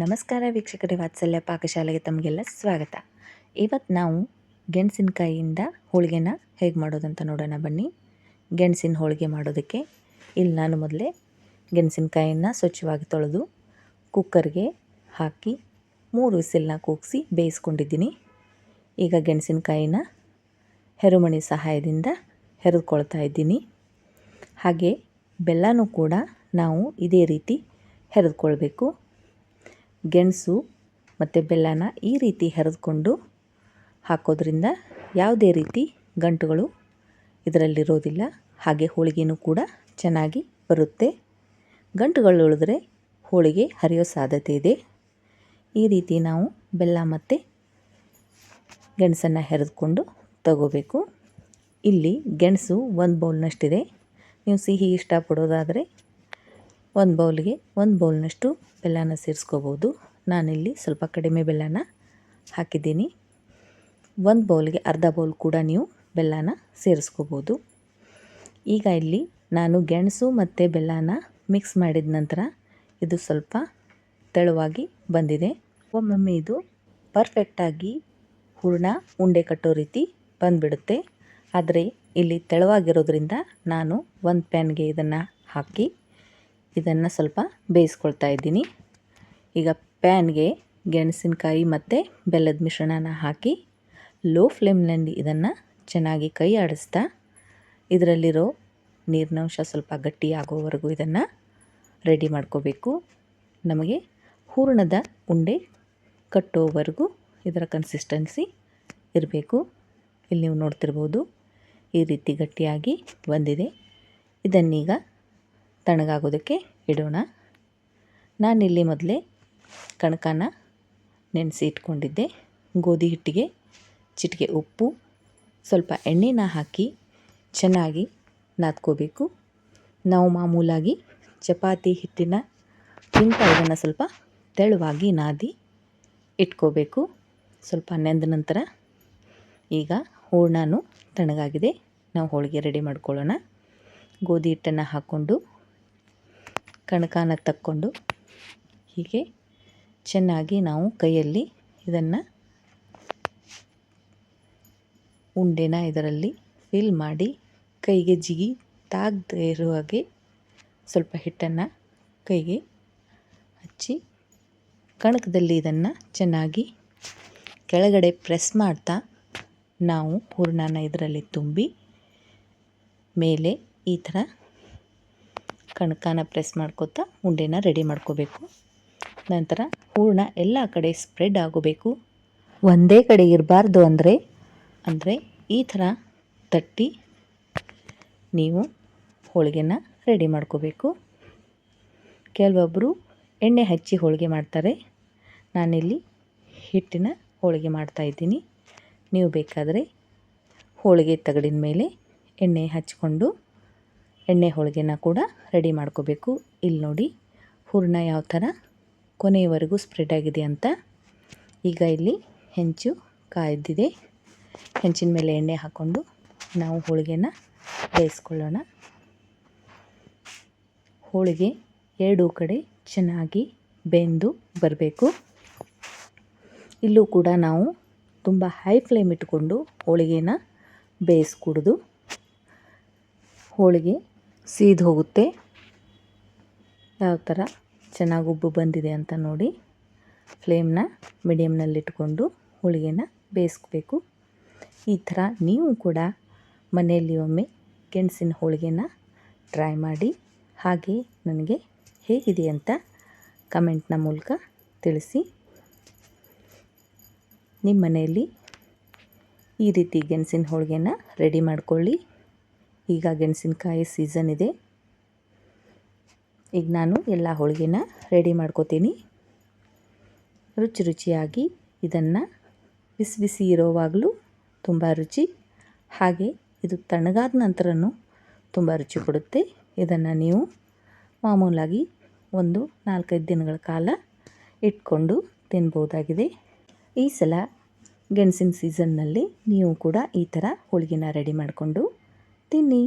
ನಮಸ್ಕಾರ ವೀಕ್ಷಕರೇ, ವಾತ್ಸಲ್ಯ ಪಾಕಶಾಲೆಗೆ ತಮಗೆಲ್ಲ ಸ್ವಾಗತ. ಇವತ್ತು ನಾವು ಗೆಣಸಿನಕಾಯಿಯಿಂದ ಹೋಳಿಗೆನ ಹೇಗೆ ಮಾಡೋದಂತ ನೋಡೋಣ ಬನ್ನಿ. ಗೆಣಸಿನ ಹೋಳಿಗೆ ಮಾಡೋದಕ್ಕೆ ಇಲ್ಲಿ ನಾನು ಮೊದಲೇ ಗೆಣಸಿನಕಾಯಿನ ಸ್ವಚ್ಛವಾಗಿ ತೊಳೆದು ಕುಕ್ಕರ್ಗೆ ಹಾಕಿ 3 ವಿಸಿಲ್ನ ಕೂಗಿಸಿ ಬೇಯಿಸ್ಕೊಂಡಿದ್ದೀನಿ. ಈಗ ಗೆಣಸಿನಕಾಯಿನ ಹೆರುಮಣಿ ಸಹಾಯದಿಂದ ಹೆರೆದುಕೊಳ್ತಾ ಇದ್ದೀನಿ. ಹಾಗೆ ಬೆಲ್ಲನೂ ಕೂಡ ನಾವು ಇದೇ ರೀತಿ ಹೆರೆದುಕೊಳ್ಬೇಕು. ಗೆಣಸು ಮತ್ತು ಬೆಲ್ಲನ ಈ ರೀತಿ ಹೆರೆದುಕೊಂಡು ಹಾಕೋದ್ರಿಂದ ಯಾವುದೇ ರೀತಿ ಗಂಟುಗಳು ಇದರಲ್ಲಿರೋದಿಲ್ಲ. ಹಾಗೆ ಹೋಳಿಗೆನೂ ಕೂಡ ಚೆನ್ನಾಗಿ ಬರುತ್ತೆ. ಗಂಟುಗಳು ಉಳಿದ್ರೆ ಹೋಳಿಗೆ ಹರಿಯೋ ಸಾಧ್ಯತೆ ಇದೆ. ಈ ರೀತಿ ನಾವು ಬೆಲ್ಲ ಮತ್ತು ಗೆಣಸನ್ನು ಹೆರೆದುಕೊಂಡು ತಗೋಬೇಕು. ಇಲ್ಲಿ ಗೆಣಸು 1 ಬೌಲ್ನಷ್ಟಿದೆ. ನೀವು ಸಿಹಿ ಇಷ್ಟಪಡೋದಾದರೆ 1 ಬೌಲ್ಗೆ 1 ಬೌಲ್ನಷ್ಟು ಬೆಲ್ಲನ ಸೇರಿಸ್ಕೋಬೋದು. ನಾನಿಲ್ಲಿ ಸ್ವಲ್ಪ ಕಡಿಮೆ ಬೆಲ್ಲನ ಹಾಕಿದ್ದೀನಿ. 1 ಬೌಲ್ಗೆ ಅರ್ಧ ಬೌಲ್ ಕೂಡ ನೀವು ಬೆಲ್ಲನ ಸೇರಿಸ್ಕೋಬೋದು. ಈಗ ಇಲ್ಲಿ ನಾನು ಗೆಣಸು ಮತ್ತು ಬೆಲ್ಲನ ಮಿಕ್ಸ್ ಮಾಡಿದ ನಂತರ ಇದು ಸ್ವಲ್ಪ ತೆಳುವಾಗಿ ಬಂದಿದೆ. ಒಮ್ಮೊಮ್ಮೆ ಇದು ಪರ್ಫೆಕ್ಟಾಗಿ ಹೂರಣ ಉಂಡೆ ಕಟ್ಟೋ ರೀತಿ ಬಂದುಬಿಡುತ್ತೆ. ಆದರೆ ಇಲ್ಲಿ ತೆಳುವಾಗಿರೋದ್ರಿಂದ ನಾನು ಒಂದು ಪ್ಯಾನ್ಗೆ ಇದನ್ನು ಹಾಕಿ ಇದನ್ನು ಸ್ವಲ್ಪ ಬೇಯಿಸ್ಕೊಳ್ತಾ ಇದ್ದೀನಿ. ಈಗ ಪ್ಯಾನ್ಗೆ ಗೆಣಸಿನಕಾಯಿ ಮತ್ತು ಬೆಲ್ಲದ ಮಿಶ್ರಣನ ಹಾಕಿ ಲೋ ಫ್ಲೇಮ್ನಲ್ಲಿ ಇದನ್ನು ಚೆನ್ನಾಗಿ ಕೈ ಆಡಿಸ್ತಾ ಇದರಲ್ಲಿರೋ ನೀರಿನಂಶ ಸ್ವಲ್ಪ ಗಟ್ಟಿಯಾಗೋವರೆಗೂ ಇದನ್ನು ರೆಡಿ ಮಾಡ್ಕೋಬೇಕು. ನಮಗೆ ಹೂರಣದ ಉಂಡೆ ಕಟ್ಟೋವರೆಗೂ ಇದರ ಕನ್ಸಿಸ್ಟೆನ್ಸಿ ಇರಬೇಕು. ಇಲ್ಲಿ ನೀವು ನೋಡ್ತಿರ್ಬೋದು, ಈ ರೀತಿ ಗಟ್ಟಿಯಾಗಿ ಬಂದಿದೆ. ಇದನ್ನೀಗ ತಣ್ಣಗಾಗೋದಕ್ಕೆ ಇಡೋಣ. ನಾನಿಲ್ಲಿ ಮೊದಲೇ ಕಣಕನ ನೆನೆಸಿ ಇಟ್ಕೊಂಡಿದ್ದೆ. ಗೋಧಿ ಹಿಟ್ಟಿಗೆ ಚಿಟಿಕೆ ಉಪ್ಪು, ಸ್ವಲ್ಪ ಎಣ್ಣೆನ ಹಾಕಿ ಚೆನ್ನಾಗಿ ನಾದ್ಕೋಬೇಕು. ನಾವು ಮಾಮೂಲಾಗಿ ಚಪಾತಿ ಹಿಟ್ಟಿನಕ್ಕಿಂತ ಇದನ್ನು ಸ್ವಲ್ಪ ತೆಳುವಾಗಿ ನಾದಿ ಇಟ್ಕೋಬೇಕು. ಸ್ವಲ್ಪ ನೆಂದ ನಂತರ ಈಗ ಹೂರಣನೂ ತಣ್ಣಗಾಗಿದೆ. ನಾವು ಹೋಳಿಗೆ ರೆಡಿ ಮಾಡ್ಕೊಳ್ಳೋಣ. ಗೋಧಿ ಹಿಟ್ಟನ್ನು ಹಾಕ್ಕೊಂಡು ಕಣಕನ ತಕ್ಕೊಂಡು ಹೀಗೆ ಚೆನ್ನಾಗಿ ನಾವು ಕೈಯಲ್ಲಿ ಇದನ್ನು ಉಂಡೆನ ಇದರಲ್ಲಿ ಫಿಲ್ ಮಾಡಿ ಕೈಗೆ ಜಿಗಿ ತಾಗದೇ ಇರೋ ಹಾಗೆ ಸ್ವಲ್ಪ ಹಿಟ್ಟನ್ನು ಕೈಗೆ ಹಚ್ಚಿ ಕಣಕದಲ್ಲಿ ಇದನ್ನು ಚೆನ್ನಾಗಿ ಕೆಳಗಡೆ ಪ್ರೆಸ್ ಮಾಡ್ತಾ ನಾವು ಹೂರಣನ ಇದರಲ್ಲಿ ತುಂಬಿ ಮೇಲೆ ಈ ಥರ ಕಣಕನ ಪ್ರೆಸ್ ಮಾಡ್ಕೋತಾ ಉಂಡೆನ ರೆಡಿ ಮಾಡ್ಕೋಬೇಕು. ನಂತರ ಹೂರಣ ಎಲ್ಲ ಕಡೆ ಸ್ಪ್ರೆಡ್ ಆಗೋಬೇಕು. ಒಂದೇ ಕಡೆ ಇರಬಾರ್ದು. ಅಂದರೆ ಈ ಥರ ತಟ್ಟಿ ನೀವು ಹೋಳಿಗೆನ ರೆಡಿ ಮಾಡ್ಕೋಬೇಕು. ಕೆಲವೊಬ್ಬರು ಎಣ್ಣೆ ಹಚ್ಚಿ ಹೋಳಿಗೆ ಮಾಡ್ತಾರೆ. ನಾನಿಲ್ಲಿ ಹಿಟ್ಟಿನ ಹೋಳಿಗೆ ಮಾಡ್ತಾಯಿದ್ದೀನಿ. ನೀವು ಬೇಕಾದರೆ ಹೋಳಿಗೆ ತಗಡಿನ ಮೇಲೆ ಎಣ್ಣೆ ಹಚ್ಕೊಂಡು ಎಣ್ಣೆ ಹೋಳಿಗೆನ ಕೂಡ ರೆಡಿ ಮಾಡ್ಕೋಬೇಕು. ಇಲ್ಲಿ ನೋಡಿ ಹೂರಣ ಯಾವ ಥರ ಕೊನೆಯವರೆಗೂ ಸ್ಪ್ರೆಡ್ ಆಗಿದೆ ಅಂತ. ಈಗ ಇಲ್ಲಿ ಹೆಂಚು ಕಾಯ್ದಿದೆ. ಹೆಂಚಿನ ಮೇಲೆ ಎಣ್ಣೆ ಹಾಕ್ಕೊಂಡು ನಾವು ಹೋಳಿಗೆನ ಬೇಯಿಸ್ಕೊಳ್ಳೋಣ. ಹೋಳಿಗೆ 2 ಕಡೆ ಚೆನ್ನಾಗಿ ಬೆಂದು ಬರಬೇಕು. ಇಲ್ಲೂ ಕೂಡ ನಾವು ತುಂಬ ಹೈ ಫ್ಲೇಮ್ ಇಟ್ಕೊಂಡು ಹೋಳಿಗೆನ ಬೇಯಿಸ್ಕೊಡೋದು. ಹೋಳಿಗೆ ಸೀದು ಹೋಗುತ್ತೆ. ಯಾವ ಥರ ಚೆನ್ನಾಗಿ ಉಬ್ಬು ಬಂದಿದೆ ಅಂತ ನೋಡಿ ಫ್ಲೇಮ್ನ ಮೀಡಿಯಮ್ನಲ್ಲಿಟ್ಕೊಂಡು ಹೋಳಿಗೆನ ಬೇಯಿಸ್ಕೋಬೇಕು. ಈ ಥರ ನೀವು ಕೂಡ ಮನೆಯಲ್ಲಿ ಒಮ್ಮೆ ಗೆಣಸಿನ ಹೋಳಿಗೆನ ಟ್ರೈ ಮಾಡಿ. ಹಾಗೆ ನನಗೆ ಹೇಗಿದೆ ಅಂತ ಕಮೆಂಟ್ನ ಮೂಲಕ ತಿಳಿಸಿ. ನಿಮ್ಮ ಮನೆಯಲ್ಲಿ ಈ ರೀತಿ ಗೆಣಸಿನ ಹೋಳಿಗೆನ ರೆಡಿ ಮಾಡ್ಕೊಳ್ಳಿ. ಈಗ ಗೆಣಸಿನಕಾಯಿ ಸೀಸನ್ ಇದೆ. ಈಗ ನಾನು ಎಲ್ಲ ಹೋಳಿಗೆನ ರೆಡಿ ಮಾಡ್ಕೋತೀನಿ. ರುಚಿಯಾಗಿ ಇದನ್ನು ಬಿಸಿ ಬಿಸಿ ಇರೋವಾಗಲೂ ತುಂಬ ರುಚಿ. ಹಾಗೆ ಇದು ತಣ್ಣಗಾದ ನಂತರನೂ ತುಂಬ ರುಚಿ ಕೊಡುತ್ತೆ. ಇದನ್ನು ನೀವು ಮಾಮೂಲಾಗಿ 1-4-5 ದಿನಗಳ ಕಾಲ ಇಟ್ಕೊಂಡು ತಿನ್ಬೋದಾಗಿದೆ. ಈ ಸಲ ಗೆಣಸಿನ ಸೀಸನ್ನಲ್ಲಿ ನೀವು ಕೂಡ ಈ ಥರ ಹೋಳಿಗೆನ ರೆಡಿ ಮಾಡಿಕೊಂಡು ತಿನ್ನಿ.